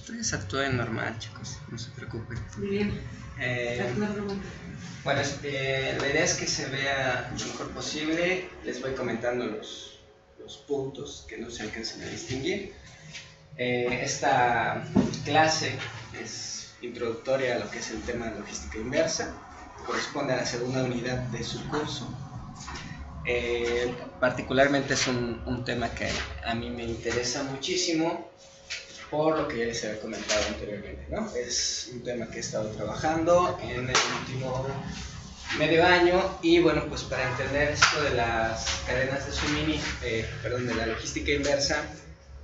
Ustedes actúen normal, chicos, no se preocupen. Muy bien. Bueno, la idea es que se vea lo mejor posible. Les voy comentando los puntos que no se alcancen a distinguir. Esta clase es introductoria a lo que es el tema de logística inversa. Corresponde a la segunda unidad de su curso. Particularmente es un tema que a mí me interesa muchísimo por lo que ya les había comentado anteriormente, ¿no? Es un tema que he estado trabajando en el último medio año y bueno, pues para entender esto de las cadenas de suministro, de la logística inversa,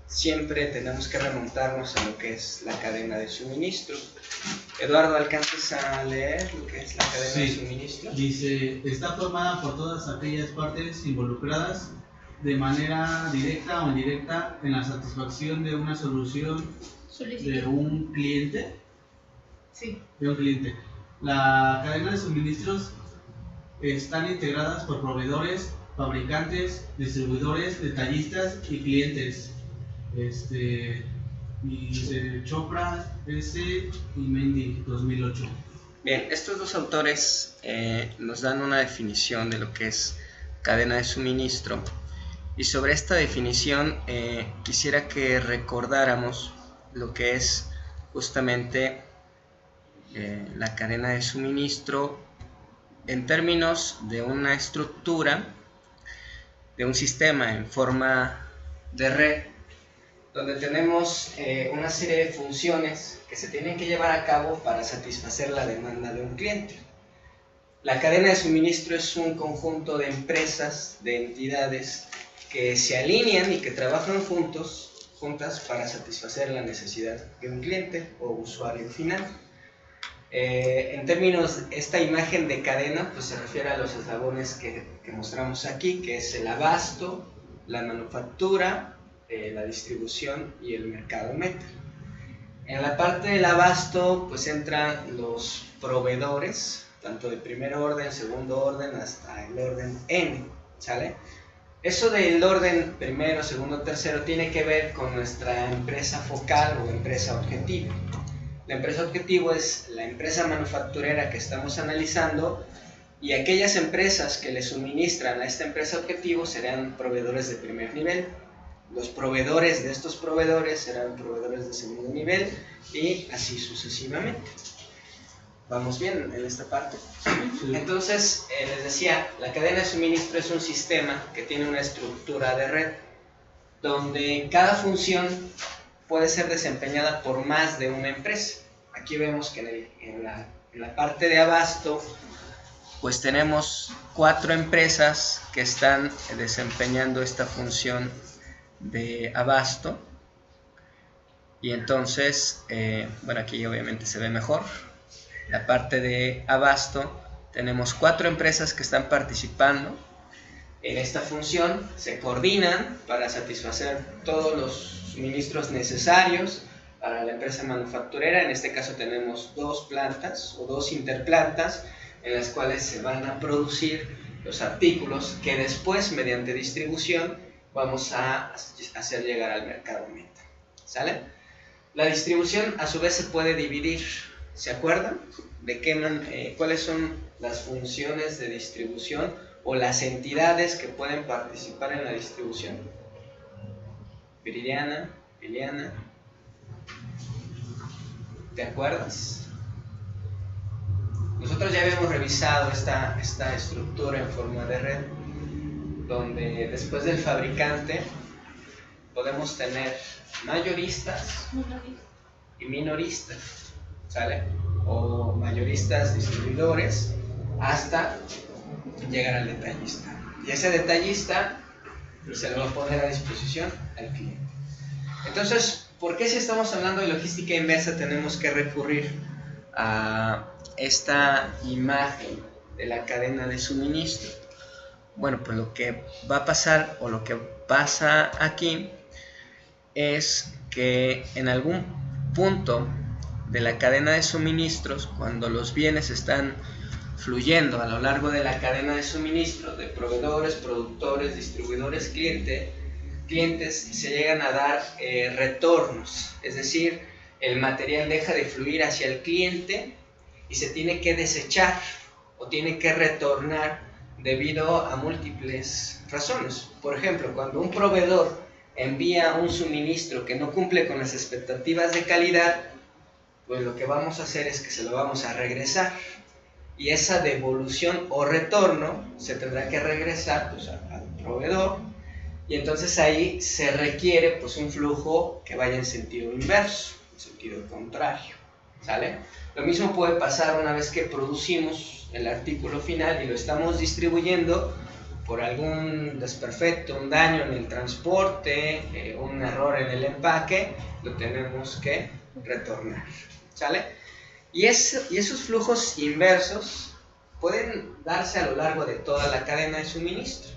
siempre tenemos que remontarnos a lo que es la cadena de suministro. Eduardo, ¿alcanzas a leer lo que es la cadena de suministro? Dice, está formada por todas aquellas partes involucradas de manera directa o indirecta en la satisfacción de una solución de un cliente. Sí. De un cliente. La cadena de suministros están integradas por proveedores, fabricantes, distribuidores, detallistas y clientes. Y dice Chopra, S. y Mendy, 2008. Bien, estos dos autores nos dan una definición de lo que es cadena de suministro. Y sobre esta definición quisiera que recordáramos lo que es justamente la cadena de suministro en términos de una estructura, de un sistema en forma de red, donde tenemos una serie de funciones que se tienen que llevar a cabo para satisfacer la demanda de un cliente. La cadena de suministro es un conjunto de empresas, de entidades que se alinean y que trabajan juntas para satisfacer la necesidad de un cliente o usuario final. En términos, esta imagen de cadena pues se refiere a los eslabones que mostramos aquí, que es el abasto, la manufactura, la distribución y el mercado meta. En la parte del abasto pues entran los proveedores, tanto de primer orden, segundo orden, hasta el orden N, ¿sale? Eso del orden primero, segundo, tercero tiene que ver con nuestra empresa focal o empresa objetivo. La empresa objetivo es la empresa manufacturera que estamos analizando y aquellas empresas que le suministran a esta empresa objetivo serán proveedores de primer nivel. Los proveedores de estos proveedores serán proveedores de segundo nivel y así sucesivamente. ¿Vamos bien en esta parte? Entonces, les decía, la cadena de suministro es un sistema que tiene una estructura de red, donde cada función puede ser desempeñada por más de una empresa. Aquí vemos que en la parte de abasto, pues tenemos 4 empresas que están desempeñando esta función de abasto. Y entonces, bueno, aquí obviamente se ve mejor. La parte de abasto, tenemos 4 empresas que están participando en esta función, se coordinan para satisfacer todos los suministros necesarios para la empresa manufacturera. En este caso tenemos 2 plantas o 2 interplantas en las cuales se van a producir los artículos que después, mediante distribución, vamos a hacer llegar al mercado meta. ¿Sale? La distribución a su vez se puede dividir. ¿Se acuerdan de cuáles son las funciones de distribución o las entidades que pueden participar en la distribución? Viridiana, Liliana, ¿te acuerdas? Nosotros ya habíamos revisado esta estructura en forma de red, donde después del fabricante podemos tener mayoristas y minoristas, ¿sale? O mayoristas, distribuidores, hasta llegar al detallista. Y ese detallista se lo va a poner a disposición al cliente. Entonces, ¿por qué si estamos hablando de logística inversa tenemos que recurrir a esta imagen de la cadena de suministro? Bueno, pues lo que va a pasar o lo que pasa aquí es que en algún punto de la cadena de suministros, cuando los bienes están fluyendo a lo largo de la cadena de suministro de proveedores, productores, distribuidores, clientes, se llegan a dar retornos, es decir, el material deja de fluir hacia el cliente y se tiene que desechar o tiene que retornar debido a múltiples razones. Por ejemplo, cuando un proveedor envía un suministro que no cumple con las expectativas de calidad, pues lo que vamos a hacer es que se lo vamos a regresar. Y esa devolución o retorno se tendrá que regresar pues, al proveedor. Y entonces ahí se requiere pues, un flujo que vaya en sentido inverso, en sentido contrario. ¿Sale? Lo mismo puede pasar una vez que producimos el artículo final y lo estamos distribuyendo. Por algún desperfecto, un daño en el transporte, un error en el empaque, lo tenemos que retornar. ¿Sale? Y esos flujos inversos pueden darse a lo largo de toda la cadena de suministro.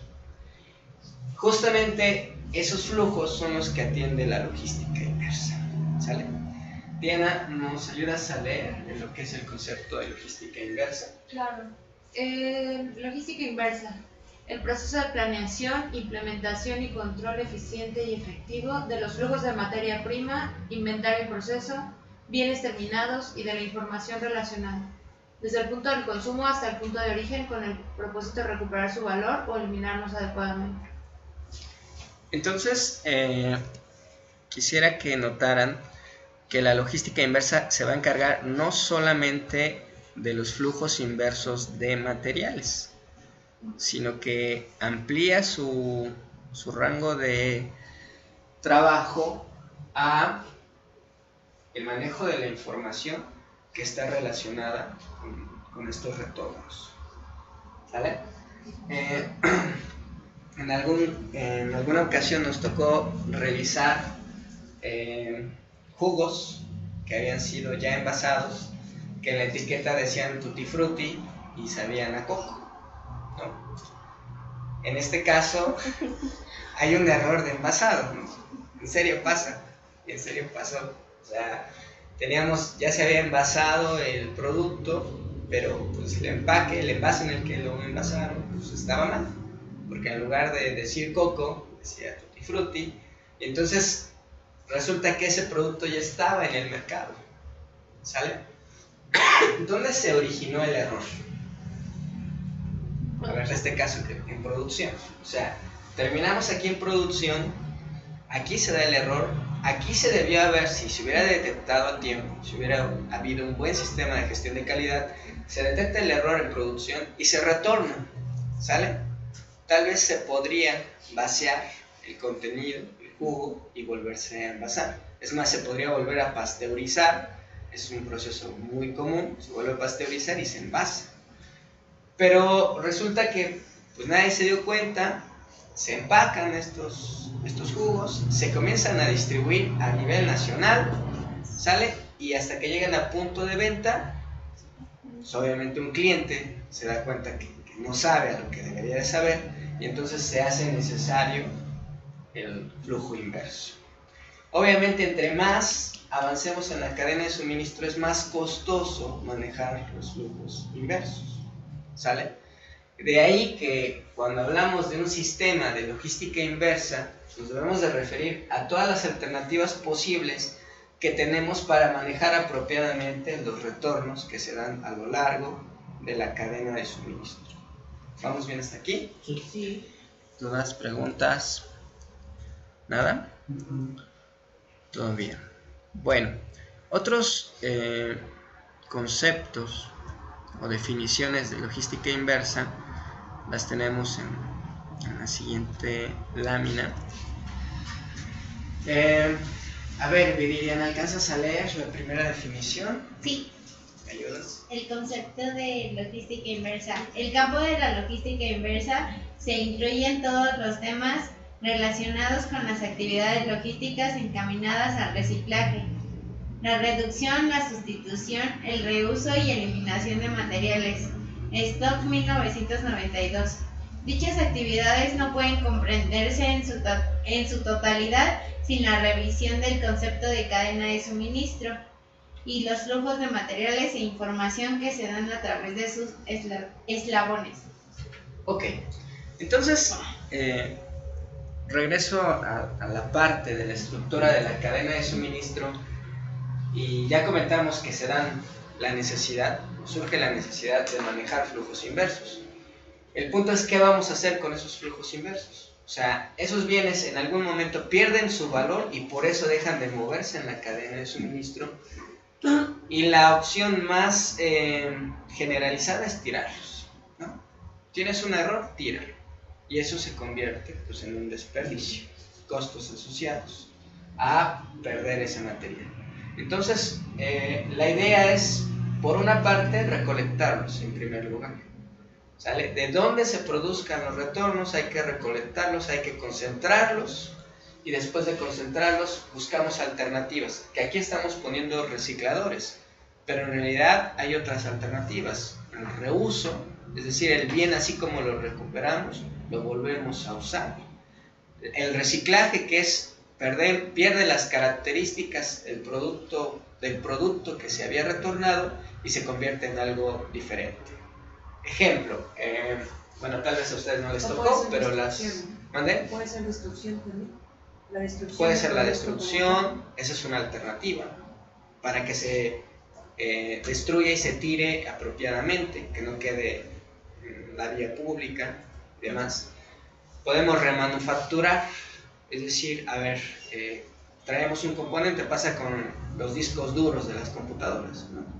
Justamente esos flujos son los que atiende la logística inversa. ¿Sale? Diana, ¿nos ayudas a leer en lo que es el concepto de logística inversa? Claro. Logística inversa. El proceso de planeación, implementación y control eficiente y efectivo de los flujos de materia prima, inventario y proceso, bienes terminados y de la información relacionada, desde el punto del consumo hasta el punto de origen, con el propósito de recuperar su valor o eliminarlos adecuadamente. Entonces, quisiera que notaran que la logística inversa se va a encargar no solamente de los flujos inversos de materiales, sino que amplía su rango de trabajo a el manejo de la información que está relacionada con estos retornos. ¿Sale? En alguna ocasión nos tocó revisar jugos que habían sido ya envasados, que en la etiqueta decían tutti frutti y sabían a coco, ¿no? En este caso hay un error de envasado, ¿no? En serio pasa, en serio pasó. O sea, ya se había envasado el producto, pero pues el envase en el que lo envasaron, pues estaba mal, porque en lugar de decir coco, decía tutti frutti, y entonces resulta que ese producto ya estaba en el mercado. ¿Sale? ¿Dónde se originó el error? A ver, en este caso en producción. O sea, terminamos aquí en producción, aquí se da el error, aquí se debió haber, si se hubiera detectado a tiempo, si hubiera habido un buen sistema de gestión de calidad, se detecta el error en producción y se retorna. ¿Sale? Tal vez se podría vaciar el contenido, el jugo, y volverse a envasar. Es más, se podría volver a pasteurizar. Es un proceso muy común, se vuelve a pasteurizar y se envasa. Pero resulta que pues nadie se dio cuenta, se empacan estos jugos, se comienzan a distribuir a nivel nacional, ¿sale? Y hasta que llegan a punto de venta, pues obviamente un cliente se da cuenta que no sabe a lo que debería de saber, y entonces se hace necesario el flujo inverso. Obviamente, entre más avancemos en la cadena de suministro, es más costoso manejar los flujos inversos. ¿Sale? De ahí que cuando hablamos de un sistema de logística inversa, nos debemos de referir a todas las alternativas posibles que tenemos para manejar apropiadamente los retornos que se dan a lo largo de la cadena de suministro. ¿Vamos bien hasta aquí? Sí. ¿Dudas, preguntas? ¿Nada? Todo bien. Bueno, otros conceptos o definiciones de logística inversa las tenemos en la siguiente lámina. A ver, Viridiana, ¿alcanzas a leer la primera definición? Sí. ¿Me ayudas? El concepto de logística inversa. El campo de la logística inversa se incluye en todos los temas relacionados con las actividades logísticas encaminadas al reciclaje, la reducción, la sustitución, el reuso y eliminación de materiales. Stock 1992. Dichas actividades no pueden comprenderse en su totalidad sin la revisión del concepto de cadena de suministro y los flujos de materiales e información que se dan a través de sus eslabones. Ok, entonces regreso a la parte de la estructura de la cadena de suministro Y ya comentamos que surge la necesidad de manejar flujos inversos. El punto es qué vamos a hacer con esos flujos inversos. O sea, esos bienes en algún momento pierden su valor y por eso dejan de moverse en la cadena de suministro. Y la opción más generalizada es tirarlos, ¿no? Tienes un error, tíralo. Y eso se convierte pues, en un desperdicio, costos asociados a perder ese material. Entonces, la idea es, por una parte, recolectarlos en primer lugar. ¿Sale? De dónde se produzcan los retornos, hay que recolectarlos, hay que concentrarlos, y después de concentrarlos buscamos alternativas, que aquí estamos poniendo recicladores, pero en realidad hay otras alternativas. El reuso, es decir, el bien así como lo recuperamos, lo volvemos a usar. El reciclaje, que es pierde las características del producto que se había retornado y se convierte en algo diferente. Ejemplo, bueno, tal vez a ustedes no les tocó, pero ¿Mande? Puede ser destrucción también. La destrucción puede ser la destrucción, esa es una alternativa, para que se destruya y se tire apropiadamente, que no quede en la vía pública y demás. Podemos remanufacturar, es decir, a ver, traemos un componente, pasa con los discos duros de las computadoras, ¿no?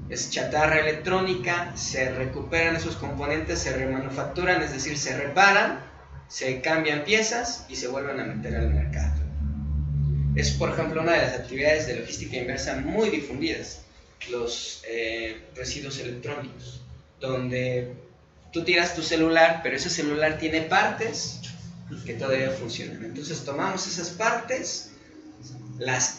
Es chatarra electrónica, se recuperan esos componentes, se remanufacturan, es decir, se reparan, se cambian piezas y se vuelven a meter al mercado. Es, por ejemplo, una de las actividades de logística inversa muy difundidas, los residuos electrónicos, donde tú tiras tu celular, pero ese celular tiene partes que todavía funcionan. Entonces tomamos esas partes, las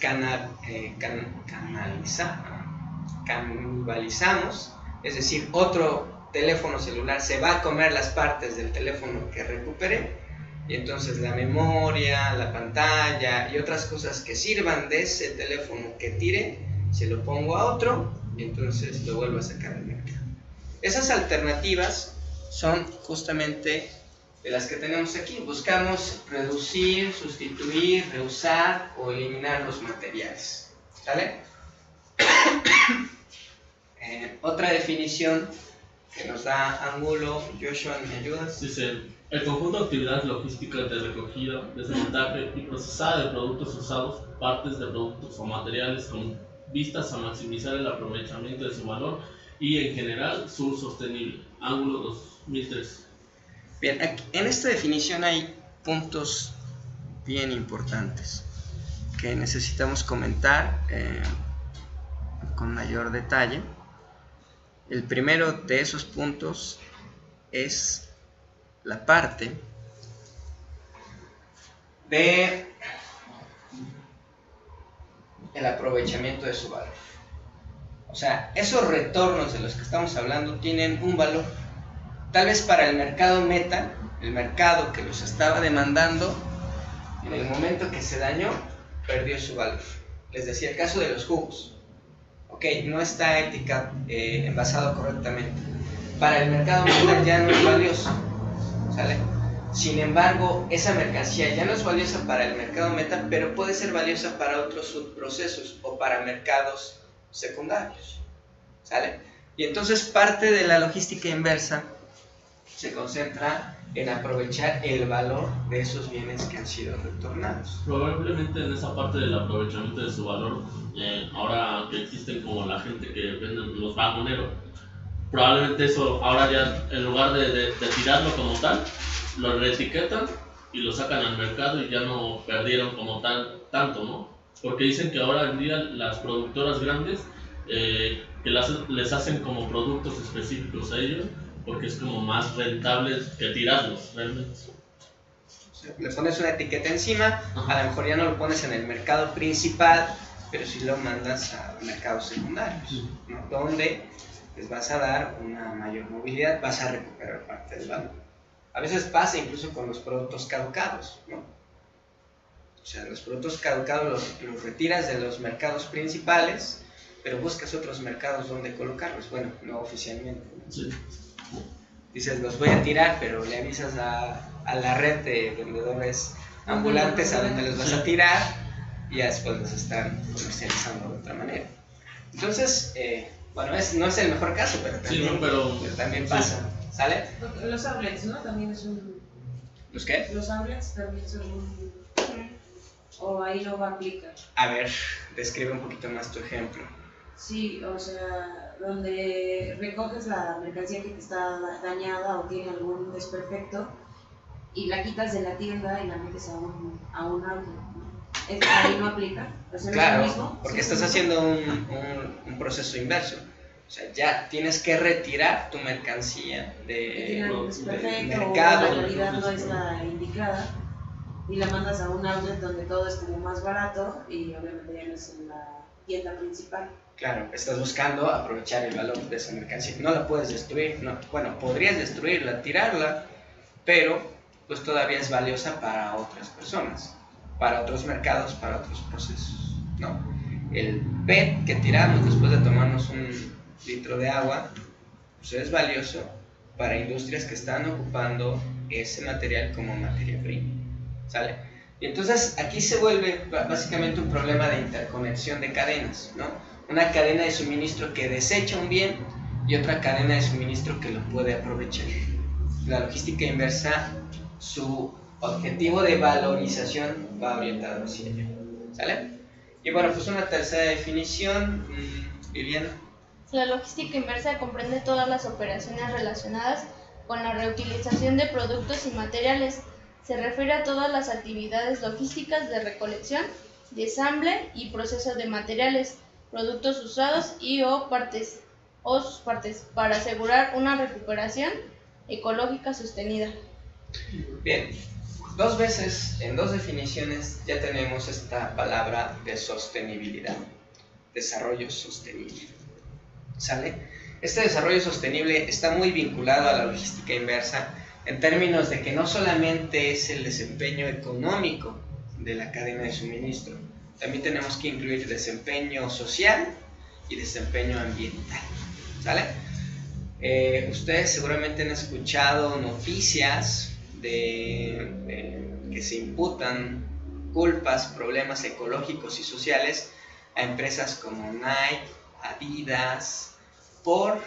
canibalizamos, es decir, otro teléfono celular se va a comer las partes del teléfono que recuperé, y entonces la memoria, la pantalla y otras cosas que sirvan de ese teléfono que tiré, se lo pongo a otro y entonces lo vuelvo a sacar al mercado. Esas alternativas son justamente de las que tenemos aquí. Buscamos reducir, sustituir, reusar o eliminar los materiales. ¿Sale? Otra definición que nos da Angulo. Joshua, ¿me ayudas? Dice: el conjunto de actividades logísticas de recogida, desmontaje y procesada de productos usados, partes de productos o materiales con vistas a maximizar el aprovechamiento de su valor y en general su uso sostenible. Ángulo 2003. Bien, aquí, en esta definición hay puntos bien importantes que necesitamos comentar con mayor detalle. El primero de esos puntos es la parte de el aprovechamiento de su valor. O sea, esos retornos de los que estamos hablando tienen un valor. Tal vez para el mercado meta, el mercado que los estaba demandando, en el momento que se dañó, perdió su valor. Les decía el caso de los jugos. Ok, no está envasado correctamente. Para el mercado meta ya no es valioso. ¿Sale? Sin embargo, esa mercancía ya no es valiosa para el mercado meta, pero puede ser valiosa para otros subprocesos o para mercados secundarios. ¿Sale? Y entonces parte de la logística inversa se concentra en aprovechar el valor de esos bienes que han sido retornados. Probablemente en esa parte del aprovechamiento de su valor, ahora que existen como la gente que vende los vagoneros, probablemente eso ahora ya en lugar de tirarlo como tal, lo reetiquetan y lo sacan al mercado y ya no perdieron como tal tanto, ¿no? Porque dicen que ahora en día las productoras grandes que les hacen como productos específicos a ellos, porque es como más rentable que tirarlos realmente. Le pones una etiqueta encima, a lo mejor ya no lo pones en el mercado principal, pero sí lo mandas a mercados secundarios, ¿no? Donde les vas a dar una mayor movilidad, vas a recuperar parte del valor. A veces pasa incluso con los productos caducados, ¿no? O sea, los productos caducados los retiras de los mercados principales, pero buscas otros mercados donde colocarlos. Bueno, no oficialmente, ¿no? Sí. Dices, los voy a tirar, pero le avisas a la red de vendedores ambulantes a donde los vas a tirar, y ya después los están comercializando de otra manera. Entonces, bueno, no es el mejor caso, pero también, sí, pero también pasa, ¿sale? Los outlets, ¿no? También es un... ¿Los qué? Los outlets también son un... O ahí no va a aplicar. A ver, describe un poquito más tu ejemplo. Sí, o sea, donde recoges la mercancía que te está dañada o tiene algún desperfecto y la quitas de la tienda y la metes a un outlet, ¿no? Ahí no aplica. O sea, Claro, ¿no es lo mismo? porque ¿Sí estás es lo mismo? haciendo un proceso inverso. O sea, ya tienes que retirar tu mercancía Tiene algún del desperfecto o la mercado. calidad no es la indicada y la mandas a un outlet donde todo es como más barato y obviamente ya no es en la tienda principal. Claro, estás buscando aprovechar el valor de esa mercancía. No la puedes destruir, no. Bueno, podrías destruirla, tirarla, pero pues todavía es valiosa para otras personas, para otros mercados, para otros procesos, ¿no? El PET que tiramos después de tomarnos un litro de agua, pues es valioso para industrias que están ocupando ese material como materia prima, ¿sale? Y entonces aquí se vuelve básicamente un problema de interconexión de cadenas, ¿no? Una cadena de suministro que desecha un bien y otra cadena de suministro que lo puede aprovechar. La logística inversa, su objetivo de valorización va orientado hacia ello, ¿sale? Y bueno, pues una tercera definición, Viviana. La logística inversa comprende todas las operaciones relacionadas con la reutilización de productos y materiales. Se refiere a todas las actividades logísticas de recolección, ensamble y proceso de materiales, productos usados o sus partes, para asegurar una recuperación ecológica sostenida. Bien, dos veces, en dos definiciones, ya tenemos esta palabra de sostenibilidad, desarrollo sostenible, ¿sale? Este desarrollo sostenible está muy vinculado a la logística inversa en términos de que no solamente es el desempeño económico de la cadena de suministro, también tenemos que incluir desempeño social y desempeño ambiental, ¿sale? Ustedes seguramente han escuchado noticias de que se imputan culpas, problemas ecológicos y sociales a empresas como Nike, Adidas, por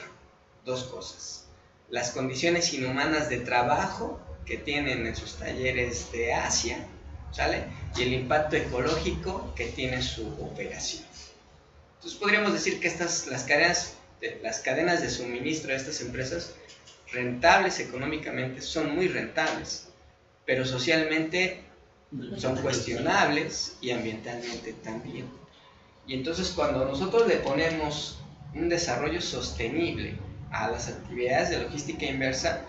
dos cosas: las condiciones inhumanas de trabajo que tienen en sus talleres de Asia, ¿sale? Y el impacto ecológico que tiene su operación. Entonces podríamos decir que las cadenas de suministro de estas empresas, rentables económicamente, son muy rentables, pero socialmente son cuestionables y ambientalmente también. Y entonces cuando nosotros le ponemos un desarrollo sostenible a las actividades de logística inversa,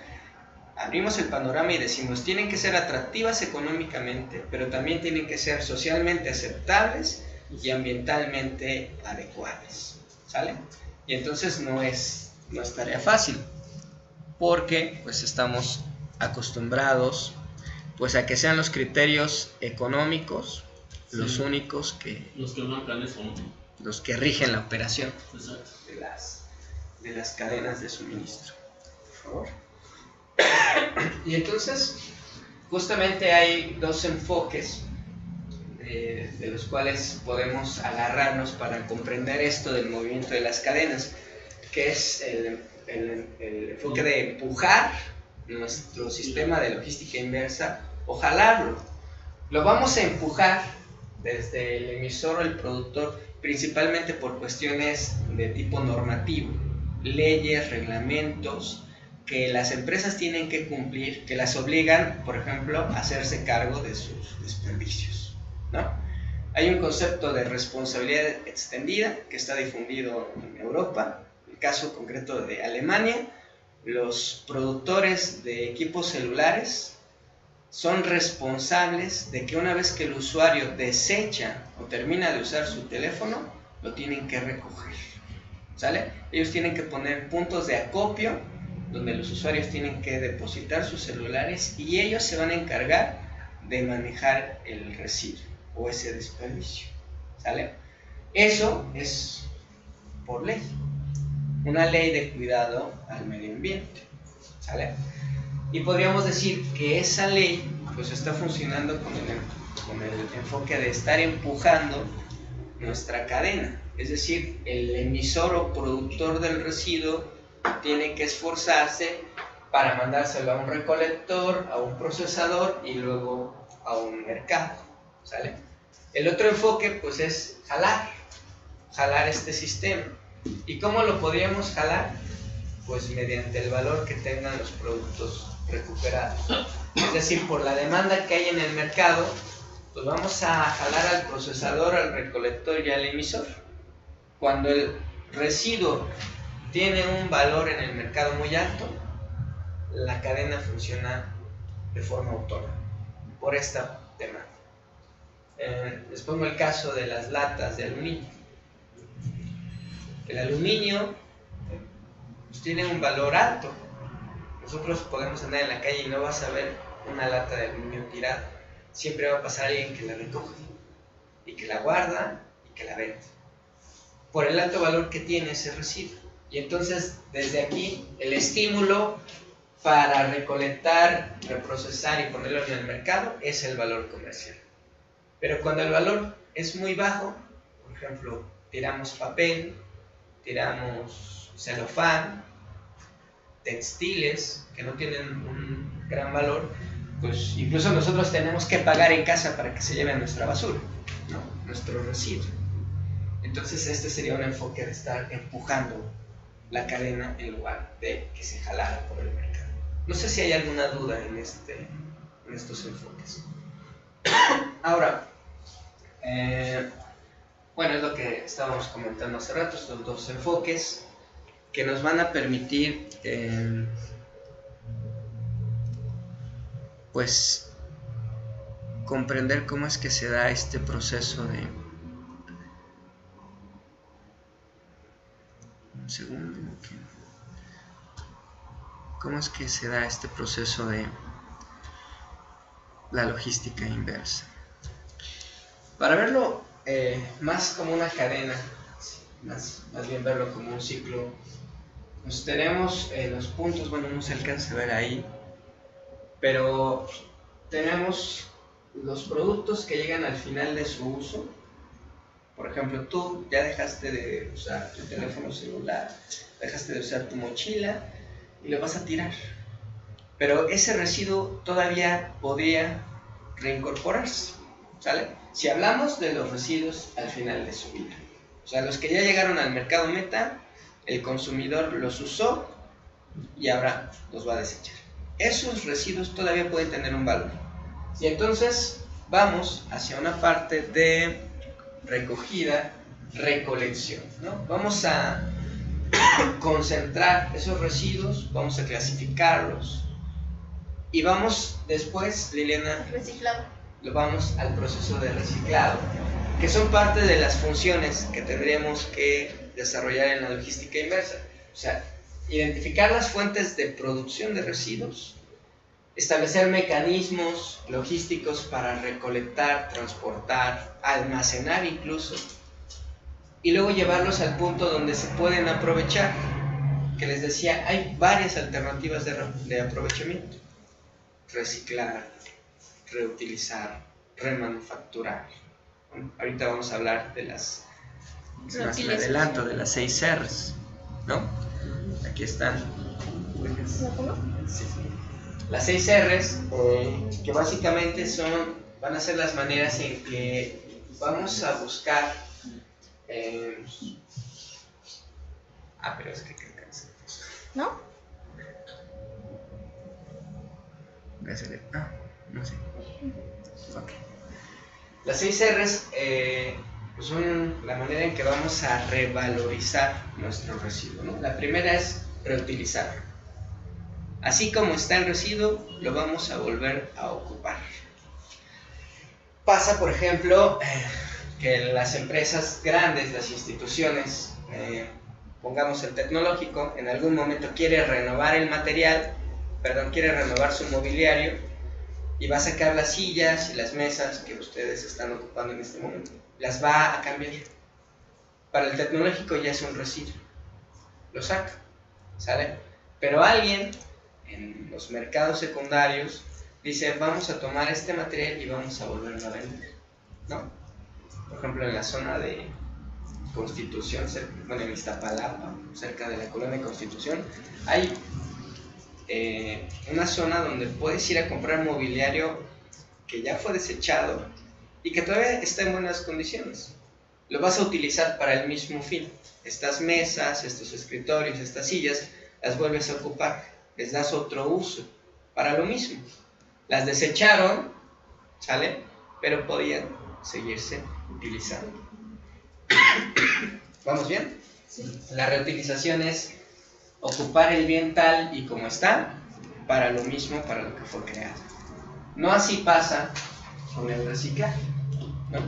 abrimos el panorama y decimos, tienen que ser atractivas económicamente, pero también tienen que ser socialmente aceptables y ambientalmente adecuadas, ¿sale? Y entonces no es tarea fácil, porque pues estamos acostumbrados pues a que sean los criterios económicos los únicos que marcan eso, ¿no? Los que rigen la operación. Exacto. de las cadenas de suministro, por favor. Y entonces justamente hay dos enfoques de los cuales podemos agarrarnos para comprender esto del movimiento de las cadenas, que es el enfoque de empujar nuestro sistema de logística inversa o jalarlo. Lo vamos a empujar desde el emisor o el productor, principalmente por cuestiones de tipo normativo, leyes, reglamentos que las empresas tienen que cumplir, que las obligan, por ejemplo, a hacerse cargo de sus desperdicios, ¿no? Hay un concepto de responsabilidad extendida que está difundido en Europa. En el caso concreto de Alemania, los productores de equipos celulares son responsables de que una vez que el usuario desecha o termina de usar su teléfono, lo tienen que recoger, ¿sale? Ellos tienen que poner puntos de acopio donde los usuarios tienen que depositar sus celulares y ellos se van a encargar de manejar el residuo o ese desperdicio, ¿sale? Eso es por ley, una ley de cuidado al medio ambiente, ¿sale? Y podríamos decir que esa ley pues está funcionando con con el enfoque de estar empujando nuestra cadena. Es decir, el emisor o productor del residuo tiene que esforzarse para mandárselo a un recolector, a un procesador y luego a un mercado, ¿sale? El otro enfoque pues es jalar este sistema. ¿Y cómo lo podríamos jalar? Pues mediante el valor que tengan los productos recuperados. Es decir, por la demanda que hay en el mercado, pues vamos a jalar al procesador, al recolector y al emisor. Cuando el residuo tiene un valor en el mercado muy alto, la cadena funciona de forma autónoma por esta demanda. Les pongo el caso de las latas de aluminio. El aluminio pues, tiene un valor alto. Nosotros podemos andar en la calle y no vas a ver una lata de aluminio tirada. Siempre va a pasar alguien que la recoge y que la guarda y que la vende por el alto valor que tiene ese residuo. Y entonces desde aquí el estímulo para recolectar, reprocesar y ponerlo en el mercado es el valor comercial. Pero cuando el valor es muy bajo, por ejemplo, tiramos papel, tiramos celofán, textiles que no tienen un gran valor, pues incluso nosotros tenemos que pagar en casa para que se lleve nuestra basura, ¿no? Nuestro residuo. Entonces este sería un enfoque de estar empujando la cadena en lugar de que se jalara por el mercado. No sé si hay alguna duda en estos enfoques. Ahora, bueno, es lo que estábamos comentando hace rato, estos dos enfoques que nos van a permitir pues comprender cómo es que se da este proceso de un segundo, cómo es que se da este proceso de la logística inversa. Para verlo más como una cadena, más bien verlo como un ciclo, pues tenemos los puntos, bueno, no se alcanza a ver ahí, pero tenemos los productos que llegan al final de su uso. Por ejemplo, tú ya dejaste de usar tu teléfono celular, dejaste de usar tu mochila y lo vas a tirar. Pero ese residuo todavía podría reincorporarse, ¿sale? Si hablamos de los residuos al final de su vida, o sea, los que ya llegaron al mercado meta, el consumidor los usó y ahora los va a desechar. Esos residuos todavía pueden tener un valor. Y entonces vamos hacia una parte de recogida, recolección, ¿no? Vamos a concentrar esos residuos, vamos a clasificarlos y vamos después, Liliana, Reciclado. lo vamos al proceso de reciclado, que son parte de las funciones que tendríamos que desarrollar en la logística inversa. O sea, identificar las fuentes de producción de residuos, establecer mecanismos logísticos para recolectar, transportar, almacenar incluso, y luego llevarlos al punto donde se pueden aprovechar. Que les decía, hay varias alternativas de aprovechamiento: reciclar, reutilizar, remanufacturar. Bueno, ahorita vamos a hablar de las, más me adelanto, de las 6 R's, ¿no? Aquí están. Sí. Las 6 R's, que básicamente van a ser las maneras en que vamos a buscar. Pero es que cansa. ¿No? No sé. Okay. Las 6 R's pues son la manera en que vamos a revalorizar nuestro residuo, ¿no? La primera es reutilizar. Así como está el residuo, lo vamos a volver a ocupar. Pasa, por ejemplo, que las empresas grandes, las instituciones, pongamos el tecnológico, en algún momento quiere renovar el material, quiere renovar su mobiliario y va a sacar las sillas y las mesas que ustedes están ocupando en este momento. Las va a cambiar. Para el tecnológico ya es un residuo. Lo saca, ¿sale? Pero alguien en los mercados secundarios dice, vamos a tomar este material y vamos a volverlo a vender, ¿no? Por ejemplo, en la zona de Constitución, bueno, en Iztapalapa, cerca de la colonia Constitución, hay una zona donde puedes ir a comprar mobiliario que ya fue desechado y que todavía está en buenas condiciones. Lo vas a utilizar para el mismo fin. Estas mesas, estos escritorios, estas sillas, las vuelves a ocupar, les das otro uso para lo mismo. Las desecharon, ¿sale? Pero podían seguirse utilizando. ¿Vamos bien? Sí. La reutilización es ocupar el bien tal y como está para lo mismo, para lo que fue creado. No así pasa con el reciclaje, ¿no?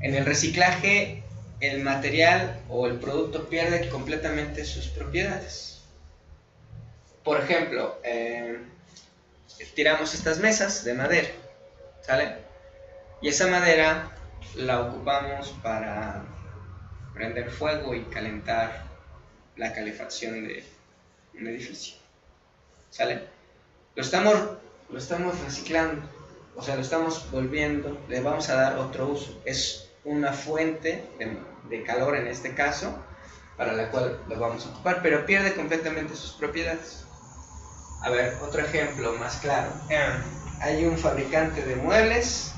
En el reciclaje el material o el producto pierde completamente sus propiedades. Por ejemplo, tiramos estas mesas de madera, ¿sale? Y esa madera la ocupamos para prender fuego y calentar la calefacción de un edificio, ¿sale? Lo estamos reciclando, o sea, lo estamos volviendo, le vamos a dar otro uso. Es una fuente de calor en este caso, para la cual lo vamos a ocupar, pero pierde completamente sus propiedades. A ver, otro ejemplo más claro. Hay un fabricante de muebles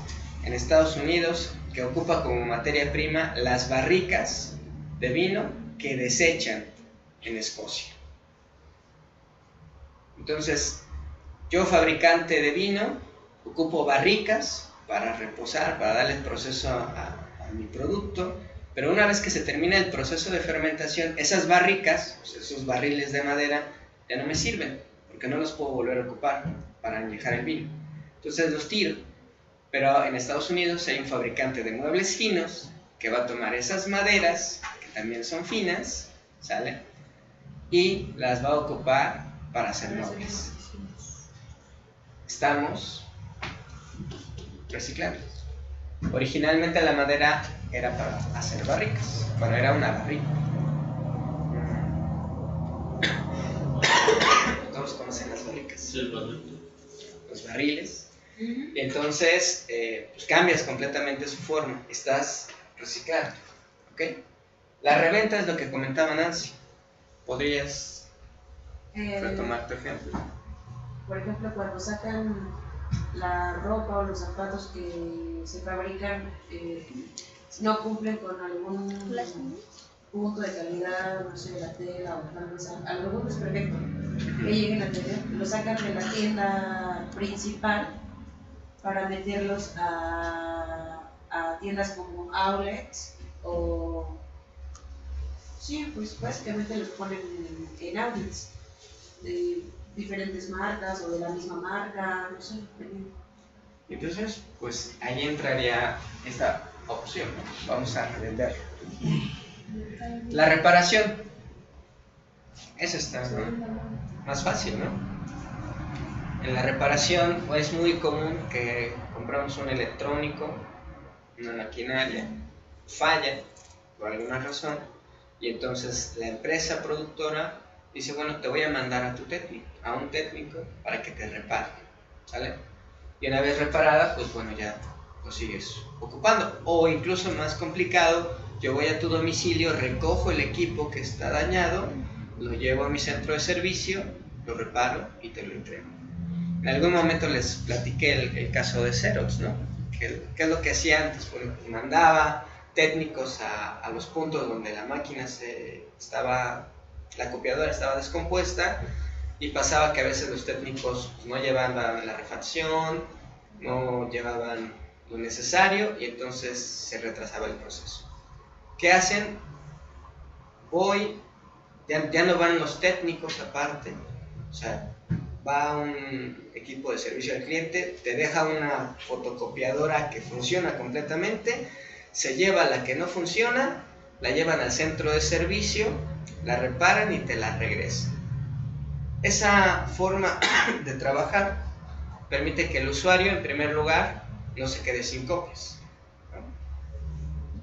en Estados Unidos que ocupa como materia prima las barricas de vino que desechan en Escocia. Entonces, yo, fabricante de vino, ocupo barricas para reposar, para darle el proceso a mi producto, pero una vez que se termina el proceso de fermentación, esas barricas, pues esos barriles de madera, ya no me sirven, porque no los puedo volver a ocupar para añejar el vino. Entonces los tiro. Pero en Estados Unidos hay un fabricante de muebles finos que va a tomar esas maderas, que también son finas, ¿sale? Y las va a ocupar para hacer muebles. Estamos reciclando. Originalmente la madera era para hacer barricas. Bueno, era una barrica. Todos conocen las barricas. Sí, el barril. Los barriles. Y entonces pues cambias completamente su forma. Estás reciclando. ¿Ok? La reventa es lo que comentaba Nancy. ¿Podrías retomar tu ejemplo? Por ejemplo, cuando sacan la ropa o los zapatos que se fabrican, no cumplen con algún punto de calidad, no sé, la tela o tal vez algún desperfecto que lleguen a tener, lo sacan de la tienda principal para meterlos a tiendas como outlets o... Sí, pues básicamente los ponen en outlets de diferentes marcas o de la misma marca, no sé. Entonces, pues ahí entraría esta opción, ¿no? Vamos a revender. La reparación. Eso está más fácil, ¿no? En la reparación es muy común que compramos un electrónico, una maquinaria, falla por alguna razón, y entonces la empresa productora dice, bueno, te voy a mandar a un técnico para que te repare, ¿sale? Y una vez reparada, pues bueno, ya lo sigues ocupando. O incluso más complicado, yo voy a tu domicilio, recojo el equipo que está dañado, lo llevo a mi centro de servicio, lo reparo y te lo entrego. En algún momento les platiqué el caso de Xerox, ¿no? ¿Qué es lo que hacía antes? Bueno, mandaba técnicos a los puntos donde la máquina la copiadora estaba descompuesta, y pasaba que a veces los técnicos no llevaban la refacción, no llevaban lo necesario, y entonces se retrasaba el proceso. ¿Qué hacen? Ya no van los técnicos aparte, o sea, va un equipo de servicio al cliente, te deja una fotocopiadora que funciona completamente, se lleva la que no funciona, la llevan al centro de servicio, la reparan y te la regresan. Esa forma de trabajar permite que el usuario, en primer lugar, no se quede sin copias, ¿no?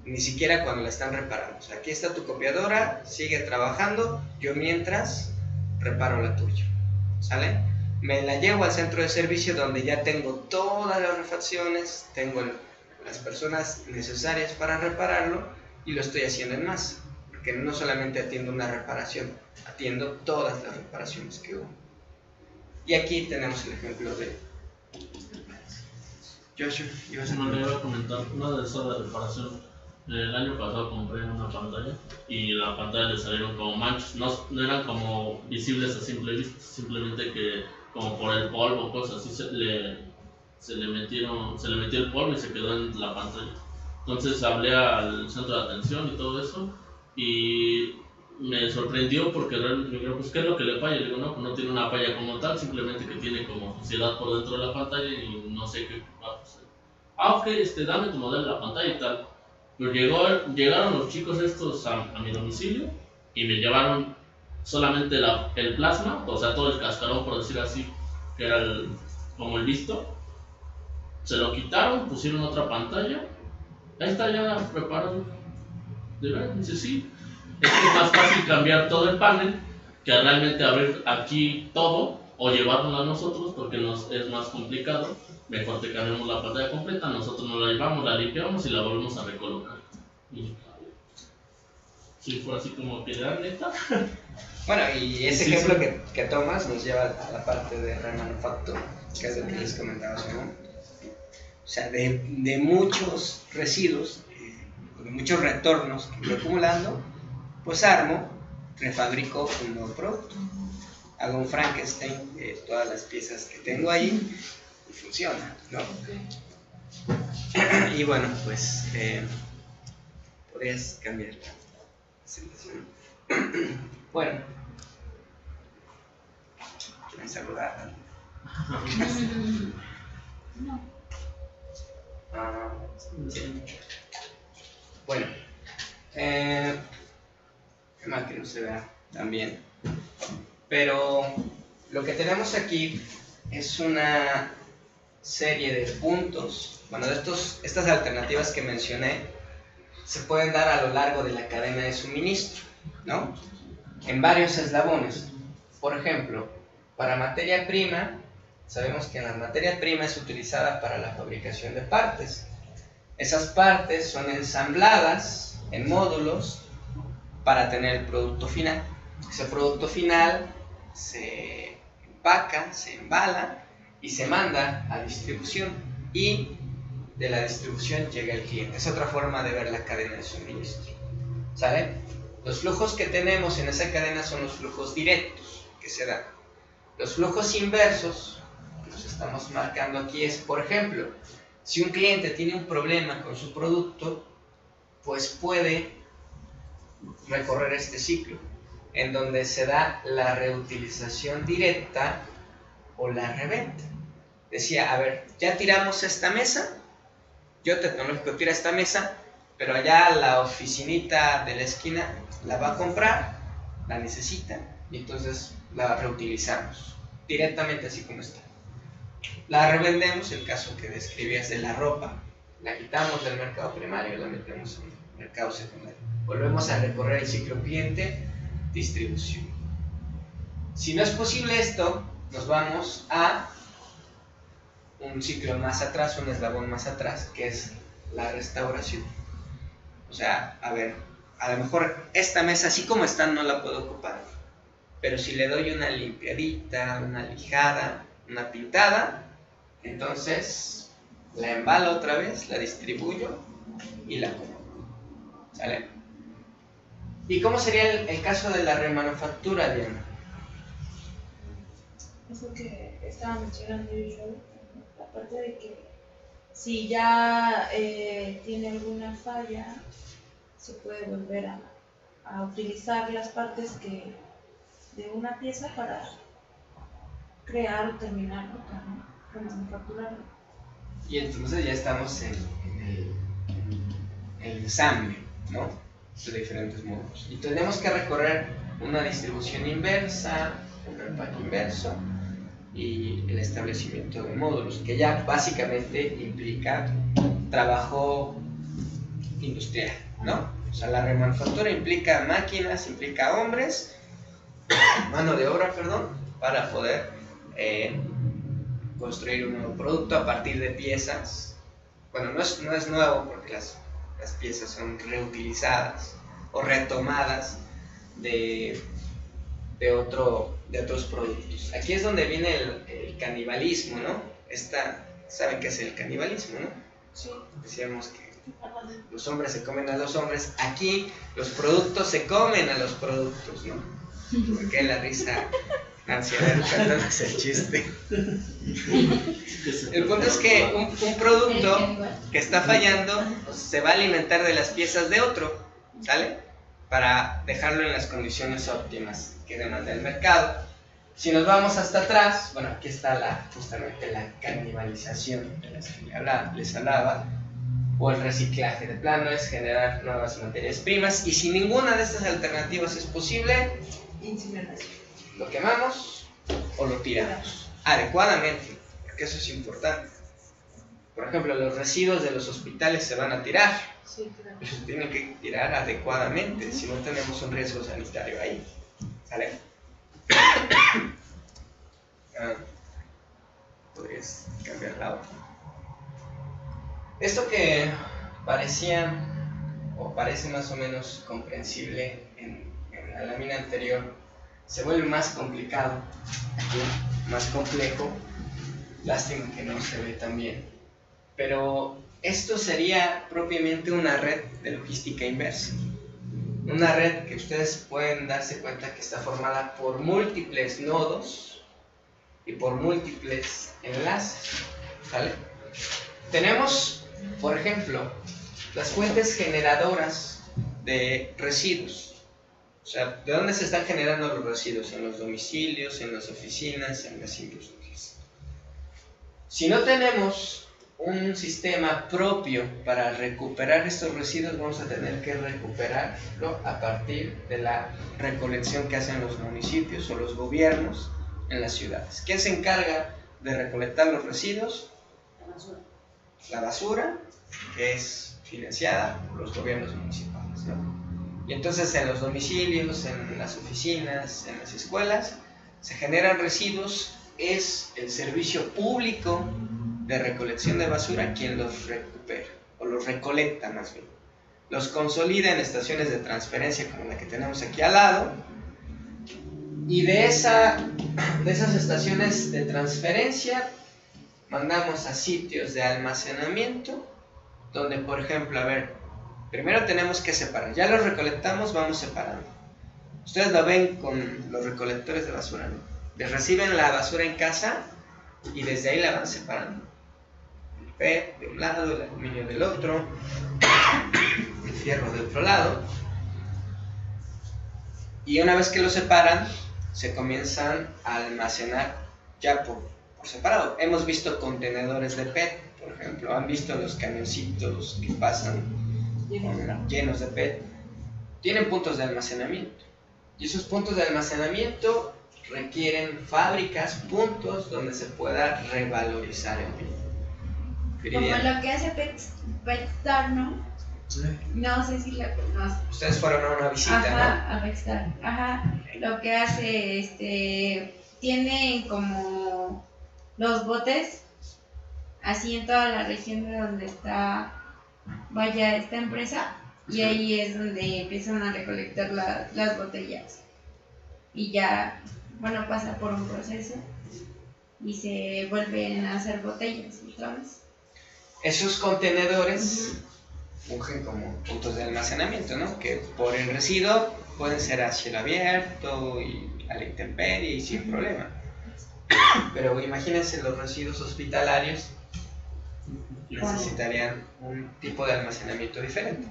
Ni siquiera cuando la están reparando. O sea, aquí está tu copiadora, sigue trabajando, yo mientras reparo la tuya, ¿sale? me la llevo al centro de servicio donde ya tengo todas las refacciones, tengo las personas necesarias para repararlo y lo estoy haciendo en masa, porque no solamente atiendo una reparación, atiendo todas las reparaciones que hubo. Y aquí tenemos el ejemplo de Joshua. No le iba a comentar una de esas de reparación. El año pasado compré una pantalla y la pantalla le salieron como manchas, no eran como visibles a simple vista, simplemente que como por el polvo o cosas así se le metió el polvo y se quedó en la pantalla. Entonces hablé al centro de atención y todo eso y me sorprendió porque realmente me dijeron, pues ¿qué es lo que le falla? Y le digo, no, pues no tiene una falla como tal, simplemente que tiene como suciedad por dentro de la pantalla y no sé qué va a pasar. Ok, dame tu modelo de la pantalla y tal. Pero llegaron los chicos estos a mi domicilio y me llevaron solamente el plasma, o sea, todo el cascarón, por decir así, que era como el visto. Se lo quitaron, pusieron otra pantalla. Ahí está ya preparado. ¿De verdad? Dice, sí. Es que es más fácil cambiar todo el panel que realmente abrir aquí todo o llevárnoslo a nosotros porque es más complicado. Mejor te cambiamos la pantalla completa, nosotros nos la llevamos, la limpiamos y la volvemos a recolocar. Y sí, fue así como que era neta. Bueno, y ese Sí, ejemplo sí. que tomas nos lleva a la parte de remanufactura, que es lo que les comentaba hace un momento. O sea, de muchos residuos, de muchos retornos que voy acumulando, pues refabrico un nuevo producto. Hago un Frankenstein de todas las piezas que tengo ahí y funciona, ¿no? Y bueno, pues podrías cambiar la presentación. Bueno, ¿quieren saludar? No. Sí. Bueno, qué mal que no se vea tan bien, pero lo que tenemos aquí es una serie de puntos. Bueno, estas alternativas que mencioné se pueden dar a lo largo de la cadena de suministro, ¿no? En varios eslabones. Por ejemplo, para materia prima, sabemos que la materia prima es utilizada para la fabricación de partes. Esas partes son ensambladas en módulos para tener el producto final. Ese producto final se empaca, se embala y se manda a distribución. Y de la distribución llega el cliente. Es otra forma de ver la cadena de suministro. ¿Sale? Los flujos que tenemos en esa cadena son los flujos directos que se dan. Los flujos inversos que nos estamos marcando aquí es, por ejemplo, si un cliente tiene un problema con su producto, pues puede recorrer este ciclo, en donde se da la reutilización directa o la reventa. Decía, a ver, ya tiramos esta mesa, yo Tecnológico tira esta mesa, pero allá la oficinita de la esquina la va a comprar, la necesita, y entonces la reutilizamos directamente así como está. La revendemos, el caso que describías de la ropa, la quitamos del mercado primario y la metemos en el mercado secundario. Volvemos a recorrer el ciclo cliente-distribución. Si no es posible esto, nos vamos a un ciclo más atrás, un eslabón más atrás, que es la restauración. O sea, a ver, a lo mejor esta mesa así como está no la puedo ocupar, pero si le doy una limpiadita, una lijada, una pintada, entonces la embalo otra vez, la distribuyo y la compro. ¿Sale? ¿Y cómo sería el caso de la remanufactura, Diana? Eso que estaba mencionando yo, la parte de que si ya tiene alguna falla, se puede volver a utilizar las partes de una pieza para crear o terminar otra, ¿no? Manufacturarla. Y entonces ya estamos en el ensamble, ¿no? De diferentes módulos. Y tenemos que recorrer una distribución inversa, un empaque inverso y el establecimiento de módulos, que ya básicamente implica trabajo industrial, ¿no? O sea, la remanufactura implica máquinas, implica hombres, mano de obra, perdón, para poder construir un nuevo producto a partir de piezas. Bueno, no es nuevo porque las piezas son reutilizadas o retomadas de otros productos. Aquí es donde viene el canibalismo, ¿no? ¿Saben qué es el canibalismo, no? Sí. Decíamos que los hombres se comen a los hombres. Aquí los productos se comen a los productos, ¿no? Porque la risa Nancy, a ver, cuéntanos el chiste. El punto es que un producto que está fallando se va a alimentar de las piezas de otro, ¿sale? Para dejarlo en las condiciones óptimas que demanda el mercado. Si nos vamos hasta atrás, bueno, aquí está justamente la canibalización de la que les hablaba, o el reciclaje. De plano es generar nuevas materias primas, y si ninguna de estas alternativas es posible, incineración. Lo quemamos o lo tiramos adecuadamente, porque eso es importante. Por ejemplo, los residuos de los hospitales se van a tirar, Sí, claro. pero se tienen que tirar adecuadamente, si no tenemos un riesgo sanitario ahí. ¿Sale? Podrías cambiar la otra. Esto que parecía o parece más o menos comprensible en la lámina anterior se vuelve más complicado, ¿sí? Más complejo. Lástima que no se ve tan bien, pero esto sería propiamente una red de logística inversa, una red que ustedes pueden darse cuenta que está formada por múltiples nodos y por múltiples enlaces, ¿vale? Tenemos, por ejemplo, las fuentes generadoras de residuos. O sea, ¿de dónde se están generando los residuos? En los domicilios, en las oficinas, en las industrias. Si no tenemos un sistema propio para recuperar estos residuos, vamos a tener que recuperarlo a partir de la recolección que hacen los municipios o los gobiernos en las ciudades. ¿Quién se encarga de recolectar los residuos? La basura, que es financiada por los gobiernos municipales, ¿no? Y entonces en los domicilios, en las oficinas, en las escuelas, se generan residuos. Es el servicio público de recolección de basura quien los recupera, o los recolecta más bien. Los consolida en estaciones de transferencia como la que tenemos aquí al lado. Y de esas estaciones de transferencia mandamos a sitios de almacenamiento, donde, por ejemplo, primero tenemos que separar. Ya los recolectamos, vamos separando. Ustedes lo ven con los recolectores de basura, ¿no? Les reciben la basura en casa y desde ahí la van separando. El PET de un lado, el aluminio del otro, el fierro del otro lado. Y una vez que lo separan, se comienzan a almacenar ya por separado. Hemos visto contenedores de PET, por ejemplo. Han visto los camioncitos que pasan llenos de PET. Tienen puntos de almacenamiento. Y esos puntos de almacenamiento requieren fábricas, puntos donde se pueda revalorizar el PET. Como lo que hace PetStar, ¿no? Sí. No sé si la conoces. Ustedes fueron a una visita, Ajá, ¿no? a PetStar. Ajá. Lo que hace, tiene como los botes así en toda la región de donde está, vaya, esta empresa. Y ahí es donde empiezan a recolectar las botellas. Y ya, bueno, pasa por un proceso y se vuelven a hacer botellas otra vez. Esos contenedores fungen como puntos de almacenamiento, ¿no? Que por el residuo pueden ser a cielo abierto y a la intemperie y sin problema. Pero imagínense los residuos hospitalarios, necesitarían un tipo de almacenamiento diferente.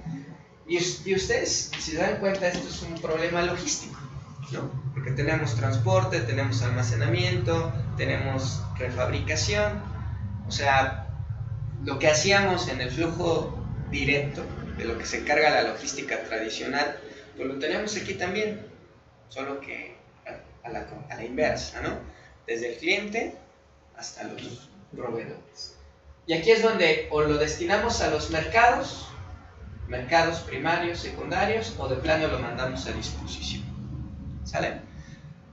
Y ustedes, si se dan cuenta, esto es un problema logístico, ¿no? Porque tenemos transporte, tenemos almacenamiento, tenemos refabricación. O sea, lo que hacíamos en el flujo directo, de lo que se encarga la logística tradicional, pues lo tenemos aquí también, solo que a la inversa, ¿no? Desde el cliente hasta los proveedores. Y aquí es donde o lo destinamos a los mercados primarios, secundarios, o de plano lo mandamos a disposición. ¿Sale?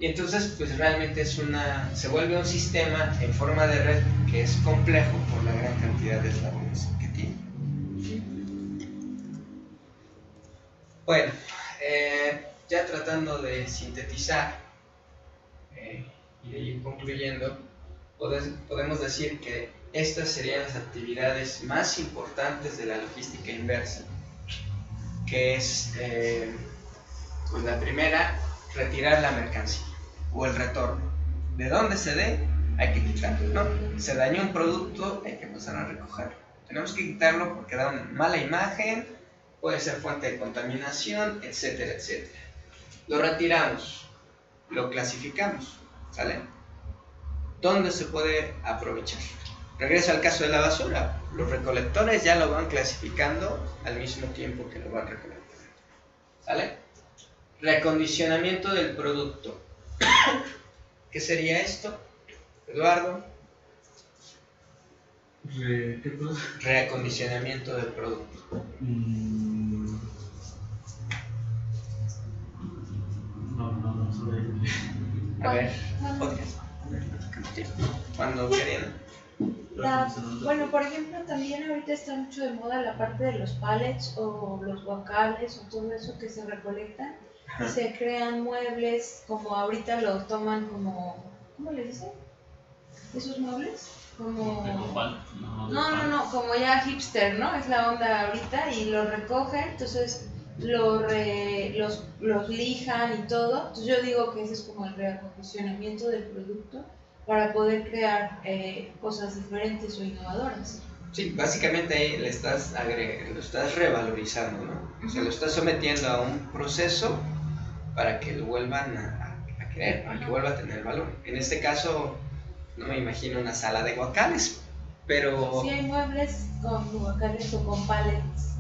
Y entonces pues realmente se vuelve un sistema en forma de red que es complejo por la gran cantidad de eslabones que tiene. Bueno, ya tratando de sintetizar y de ir concluyendo, podemos decir que estas serían las actividades más importantes de la logística inversa, que es pues la primera, retirar la mercancía o el retorno. De donde se dé, hay que quitarlo, ¿no? Se dañó un producto, hay que pasar a recogerlo. Tenemos que quitarlo porque da una mala imagen, puede ser fuente de contaminación, etcétera, etcétera. Lo retiramos, lo clasificamos, ¿sale? ¿Dónde se puede aprovechar? Regreso al caso de la basura. Los recolectores ya lo van clasificando al mismo tiempo que lo van recolectando, ¿sale? Reacondicionamiento del producto. ¿Qué sería esto, Eduardo? ¿Qué cosa? Reacondicionamiento del producto. No sobre. A ver, podcast. Cuando querían. Bueno, por ejemplo, también ahorita está mucho de moda la parte de los pallets o los guacales o todo eso que se recolectan. Ajá. Se crean muebles, como ahorita lo toman como, ¿cómo le dicen? ¿Esos muebles? Como... No, como ya hipster, ¿no? Es la onda ahorita y lo recogen, entonces los lijan y todo. Entonces yo digo que ese es como el reacondicionamiento del producto para poder crear cosas diferentes o innovadoras. Sí, básicamente ahí lo estás revalorizando, ¿no? O sea, lo estás sometiendo a un proceso para que lo vuelvan a creer, para que vuelva a tener valor. En este caso, no me imagino una sala de guacales, pero... Sí, hay muebles con guacales o con pallets.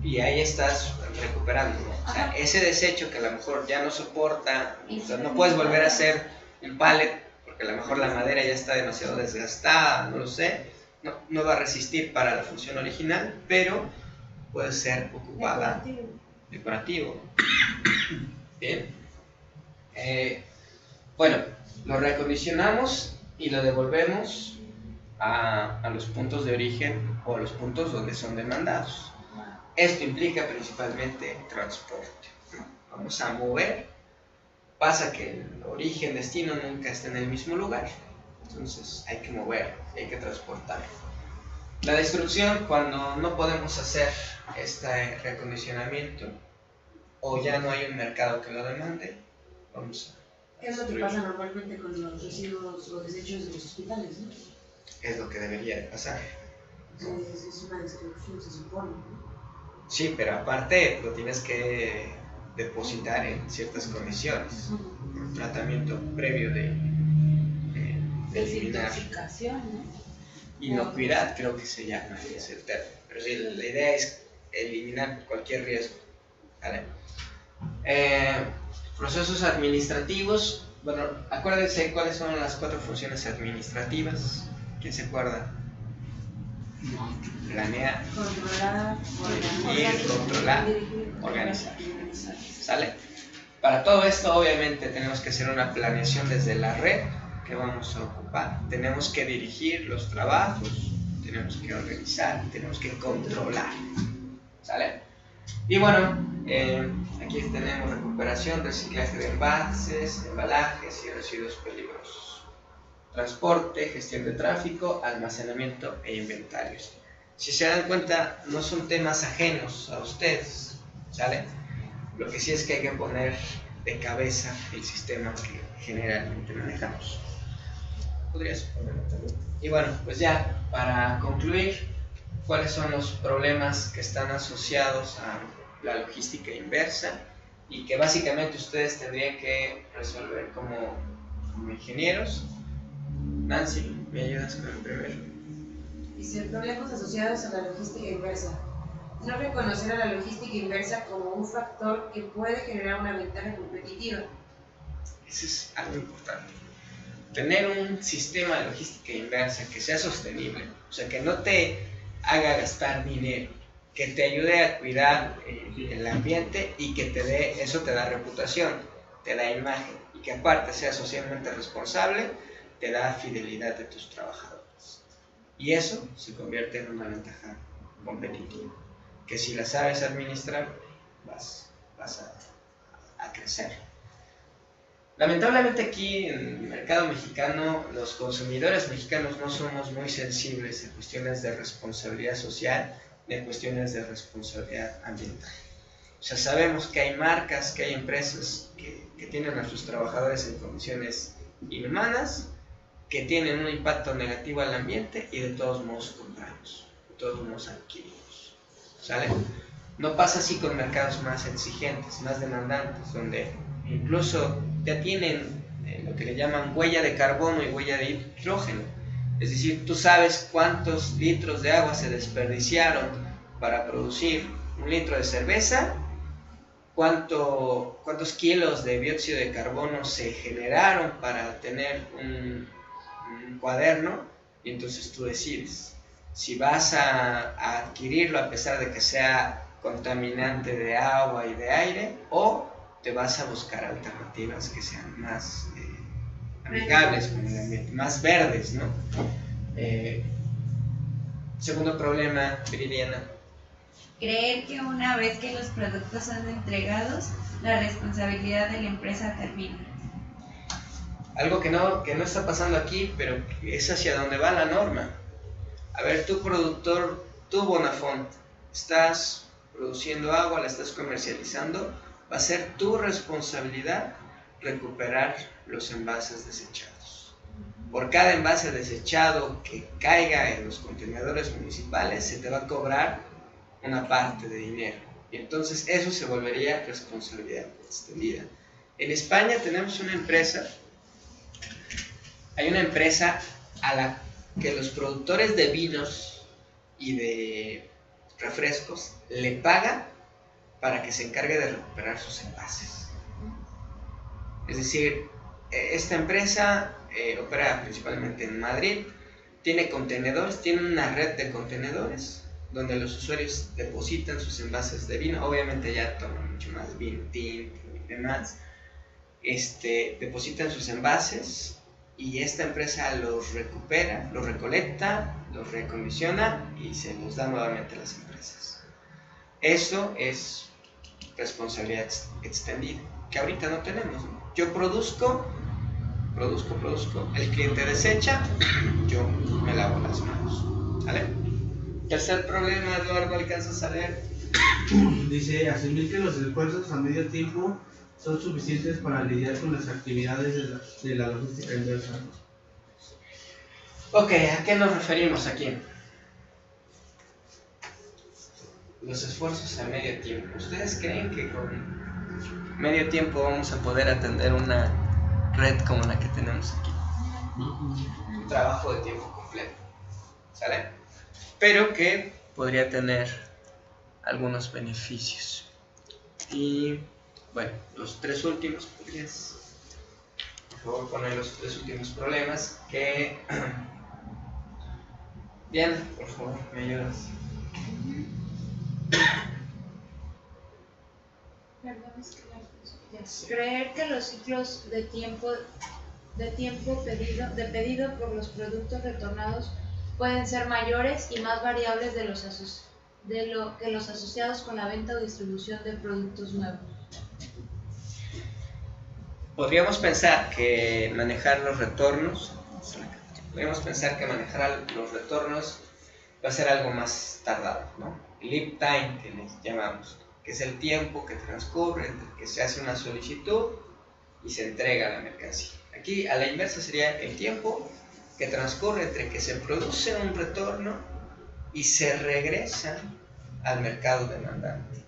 Y ahí estás recuperando, ¿no? O sea, ese desecho que a lo mejor ya no soporta, o sea, no puedes volver a hacer un pallet, porque a lo mejor la madera ya está demasiado desgastada, no lo sé, no va a resistir para la función original, pero puede ser ocupada. Decorativo. Bien. Bueno, lo reacondicionamos y lo devolvemos a los puntos de origen o a los puntos donde son demandados. Esto implica principalmente transporte. Vamos a mover. Pasa que el origen, destino nunca está en el mismo lugar. Entonces hay que moverlo, hay que transportarlo. La destrucción, cuando no podemos hacer este reacondicionamiento o ya no hay un mercado que lo demande, vamos a... Es lo que pasa normalmente con los residuos o desechos de los hospitales, ¿no? Es lo que debería de pasar, ¿no? Es una destrucción, se supone, ¿no? Sí, pero aparte lo tienes que depositar en ciertas condiciones, un tratamiento previo de eliminar. Desintoxicación, ¿no? Inocuidad creo que se llama ese término, pero sí, la idea es eliminar cualquier riesgo, ¿vale? Procesos administrativos. Bueno, acuérdense cuáles son las 4 funciones administrativas. ¿Quién se acuerda? Planear, dirigir, controlar, organizar. ¿Sale? Para todo esto obviamente tenemos que hacer una planeación desde la red que vamos a ocupar. Tenemos que dirigir los trabajos, tenemos que organizar, tenemos que controlar. ¿Sale? Y bueno, aquí tenemos recuperación, reciclaje de envases, embalajes y residuos peligrosos. Transporte, gestión de tráfico, almacenamiento e inventarios. Si se dan cuenta, no son temas ajenos a ustedes, ¿sale? Lo que sí es que hay que poner de cabeza el sistema que generalmente manejamos. ¿Podrías ponerlo también? Y bueno, pues ya, para concluir, ¿cuáles son los problemas que están asociados a la logística inversa y que básicamente ustedes tendrían que resolver como ingenieros? Nancy, ¿me ayudas con el primero? Dice, problemas asociados a la logística inversa. No reconocer a la logística inversa como un factor que puede generar una ventaja competitiva. Eso es algo importante. Tener un sistema de logística inversa que sea sostenible, o sea, que no te haga gastar dinero, que te ayude a cuidar el ambiente y que eso te da reputación, te da imagen. Y y que aparte sea socialmente responsable, te da fidelidad de tus trabajadores. Y eso se convierte en una ventaja competitiva, que si la sabes administrar, vas a crecer. Lamentablemente aquí en el mercado mexicano, los consumidores mexicanos no somos muy sensibles en cuestiones de responsabilidad social ni en cuestiones de responsabilidad ambiental. O sea, sabemos que hay marcas, que hay empresas que tienen a sus trabajadores en condiciones inhumanas, que tienen un impacto negativo al ambiente y de todos modos compramos, de todos modos adquirimos. ¿Sale? No pasa así con mercados más exigentes, más demandantes, donde incluso ya tienen lo que le llaman huella de carbono y huella de hidrógeno. Es decir, tú sabes cuántos litros de agua se desperdiciaron para producir un litro de cerveza, cuántos kilos de dióxido de carbono se generaron para tener un cuaderno, y entonces tú decides si vas a adquirirlo a pesar de que sea contaminante de agua y de aire, o te vas a buscar alternativas que sean más amigables con el ambiente, más verdes, ¿no? Segundo problema, Viridiana. Creer que una vez que los productos son entregados, la responsabilidad de la empresa termina. Algo que no está pasando aquí, pero que es hacia donde va la norma. A ver, tú productor, tú Bonafont, estás produciendo agua, la estás comercializando, va a ser tu responsabilidad recuperar los envases desechados. Por cada envase desechado que caiga en los contenedores municipales, se te va a cobrar una parte de dinero. Y entonces eso se volvería responsabilidad extendida. En España tenemos una empresa, hay una empresa a la que los productores de vinos y de refrescos le pagan para que se encargue de recuperar sus envases. Es decir, esta empresa opera principalmente en Madrid, tiene contenedores, tiene una red de contenedores donde los usuarios depositan sus envases de vino, obviamente ya toman mucho más vino tinto y demás, depositan sus envases y esta empresa los recupera, los recolecta, los recondiciona y se los da nuevamente a las empresas. Eso es responsabilidad extendida, que ahorita no tenemos, ¿no? Yo produzco, el cliente desecha, yo me lavo las manos, ¿vale? Tercer problema, Eduardo, ¿alcanzas a leer? Dice, asumir que los esfuerzos a medio tiempo son suficientes para lidiar con las actividades de la logística inversa. Ok, ¿a qué nos referimos aquí? Los esfuerzos a medio tiempo. ¿Ustedes creen que con medio tiempo vamos a poder atender una red como la que tenemos aquí? Un trabajo de tiempo completo, ¿sale? Pero que podría tener algunos beneficios. Y bueno, los tres últimos, ¿podrías por favor poner los tres últimos problemas? Que Diana, por favor, me ayudas. Creer que los ciclos de pedido por los productos retornados pueden ser mayores y más variables que los asociados con la venta o distribución de productos nuevos. Podríamos pensar que manejar los retornos va a ser algo más tardado, ¿no? El lead time que les llamamos, que es el tiempo que transcurre entre que se hace una solicitud y se entrega la mercancía. Aquí a la inversa sería el tiempo que transcurre entre que se produce un retorno y se regresa al mercado demandante.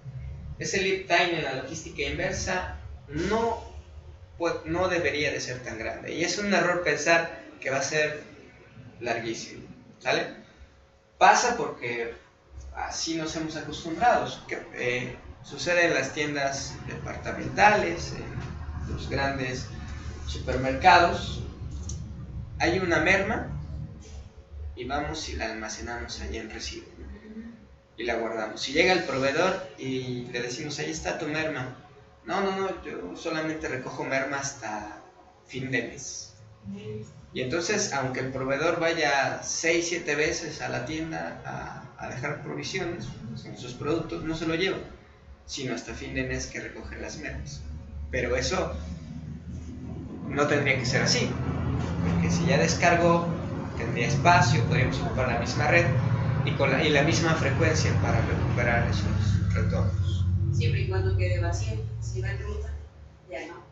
Ese lead time en la logística inversa no debería de ser tan grande, y es un error pensar que va a ser larguísimo, ¿sale? Pasa porque así nos hemos acostumbrado, que sucede en las tiendas departamentales, en los grandes supermercados. Hay una merma y vamos y la almacenamos allí en recibo y la guardamos. Si llega el proveedor y le decimos, ahí está tu merma, no, yo solamente recojo merma hasta fin de mes. Y entonces, aunque el proveedor vaya 6-7 veces a la tienda a dejar provisiones en sus productos, no se lo lleva, sino hasta fin de mes que recogen las mermas. Pero eso no tendría que ser así, porque si ya descargó, tendría espacio, podríamos ocupar la misma red y la misma frecuencia para recuperar esos retornos. Siempre y cuando quede vacío. Si va en ruta, ya no.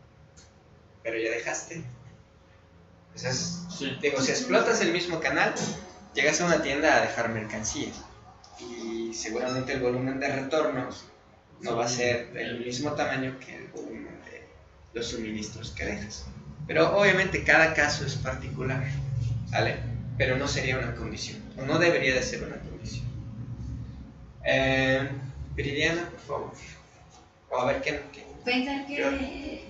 Pero ya dejaste. Entonces, Sí. digo, si explotas el mismo canal, llegas a una tienda a dejar mercancía y seguramente el volumen de retornos no va a ser del mismo tamaño que el volumen de los suministros que dejas. Pero obviamente cada caso es particular, ¿vale? Pero no sería una condición, o no debería de ser una condición. Viridiana, por favor. O a ver qué. Pensar que...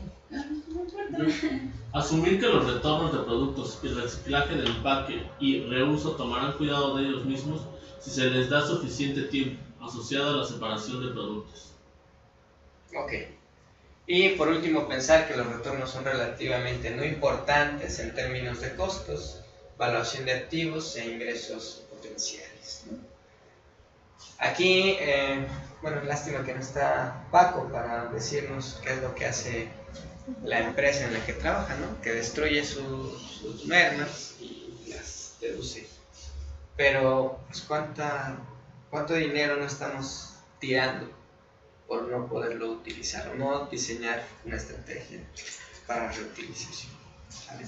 Asumir que los retornos de productos y reciclaje del empaque y reuso tomarán cuidado de ellos mismos si se les da suficiente tiempo asociado a la separación de productos. Ok. Y por último, pensar que los retornos son relativamente no importantes en términos de costos, valuación de activos e ingresos potenciales, ¿no? Aquí, bueno, lástima que no está Paco para decirnos qué es lo que hace la empresa en la que trabaja, ¿no? Que destruye sus mermas y las deduce. Pero, pues, ¿cuánto dinero no estamos tirando por no poderlo utilizar o no diseñar una estrategia para reutilización? ¿Vale?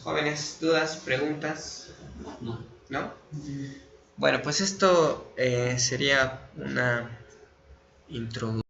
Jóvenes, ¿dudas, preguntas? No. ¿No? Bueno, pues esto sería una introducción